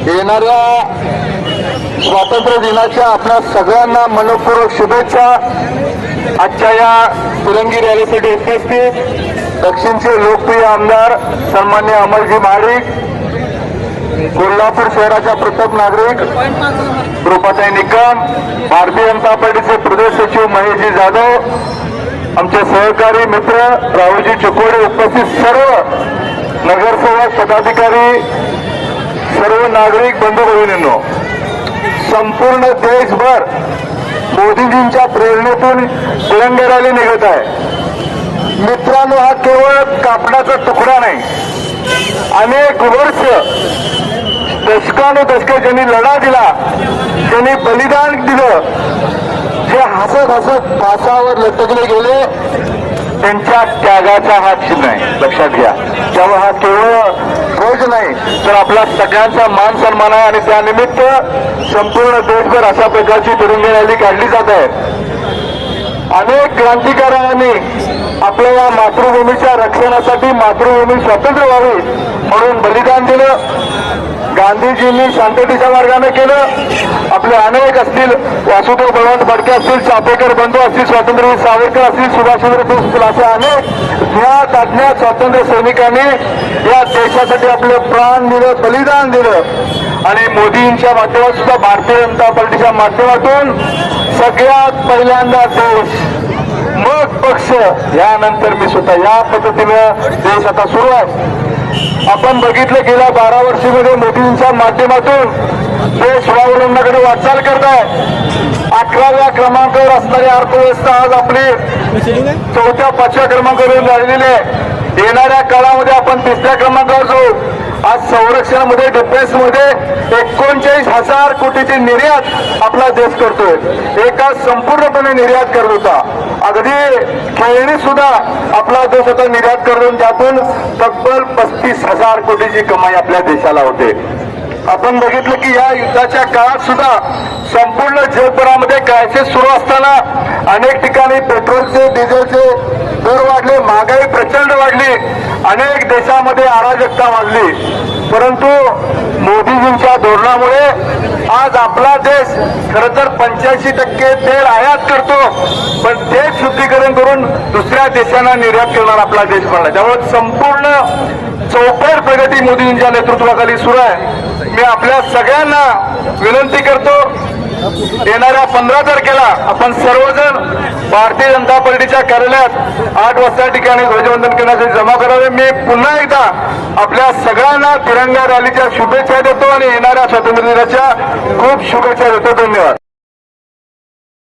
येणाऱ्या स्वातंत्र्य दिनाच्या आपल्या सगळ्यांना मनपूर्वक शुभेच्छा। आजच्या या तिरंगी रॅलीसाठी उपस्थित दक्षिणचे लोकप्रिय आमदार सन्मान्य अमरजी महाडिक, कोल्हापूर शहराच्या प्रथम नागरिक रुपाताई निकम, भारतीय जनता पार्टीचे प्रदेश सचिव महेशजी जाधव, आमचे सहकारी मित्र राहुलजी चिकोडे, उपस्थित सर्व नगरसेवक, पदाधिकारी, सर्व नागरिक बंधू भगिनींनो, संपूर्ण देशभर मोदीजींच्या प्रेरणेतून तिरंगा रॅली निघत आहे। मित्रांनो, हा केवळ कापडाचा तुकडा नाही, अनेक वर्ष दशकानुदशके ज्यांनी लढा दिला, ज्यांनी बलिदान दिलं, जे हसत हसत फासावर लटकले गेले, त्यांच्या त्यागाचा हा चिन्ह आहे, लक्षात घ्या। त्यामुळे हा केवळ ध्वज नाही तर आपला सगळ्यांचा मान सन्मान आहे आणि त्यानिमित्त संपूर्ण देशभर अशा प्रकारची तिरंगी रॅली काढली जात आहे। अनेक क्रांतिकारकांनी आपल्या या मातृभूमीच्या रक्षणासाठी, मातृभूमी स्वतंत्र व्हावी म्हणून बलिदान दिलं। गांधीजींनी शांततेच्या मार्गाने केलं। आपले अनेक असतील, वासुदेव बळवंत फडके असतील, चापेकर बंधू असतील, स्वातंत्र्यवीर सावरकर असतील, सुभाषचंद्र बोस असतील, असे अनेक ज्ञात अज्ञात स्वातंत्र्य सैनिकांनी या देशासाठी आपले प्राण दिलं, बलिदान दिलं। आणि मोदींच्या माध्यमातून सुद्धा, भारतीय जनता पार्टीच्या माध्यमातून सगळ्यात पहिल्यांदा देश, मग पक्ष, यानंतर मी स्वतः, या पद्धतीनं देश आता सुरू आहे। आपण बघितलं गेल्या 12 वर्षामध्ये मोदींच्या माध्यमातून देश स्वावलंबनाकडे वाटचाल करत आहे। 11व्या क्रमांकावर असणारी अर्थव्यवस्था आज आपली 4थ्या-5व्या क्रमांकावर झालेली आहे। येणाऱ्या काळामध्ये आपण 3ऱ्या क्रमांकावर जाऊ। आज संरक्षणामध्ये, डिफेन्समध्ये 39,000 कोटीची निर्यात आपला देश करतोय। एका संपूर्णपणे निर्यात करत होता, अगदी खेळणी सुद्धा आपला देश आता निर्यात करून त्यातून तब्बल 35,000 कोटीची कमाई आपल्या देशाला होते। आपण बघितलं की या युद्धाच्या काळात सुद्धा संपूर्ण जगभरामध्ये क्रायसिस सुरू असताना अनेक ठिकाणी पेट्रोलचे, डिझेलचे दर वाढले, महागाई प्रचंड वाढली, अनेक देशामध्ये अराजकता वाढली, परंतु मोदीजींच्या धोरणामुळे आज आपला देश खरं तर 85% तेल आयात करतो, पण तेच शुद्धीकरण करून दुसऱ्या देशांना निर्यात करणार आपला देश बनला। त्यामुळे संपूर्ण चौफेर प्रगती मोदींच्या नेतृत्वाखाली सुरू आहे। मी आपल्या सगळ्यांना विनंती करतो, येणाऱ्या 15 तारखेला आपण सर्वजण भारतीय जनता पार्टीच्या कार्यालयात 8 वाजता ठिकाणी ध्वजवंदन करण्यासाठी जमा करावे। मी पुन्हा एकदा आपल्या सगळ्यांना तिरंगा रॅलीच्या शुभेच्छा देतो आणि येणाऱ्या स्वातंत्र्य दिनाच्या खूप शुभेच्छा देतो। धन्यवाद।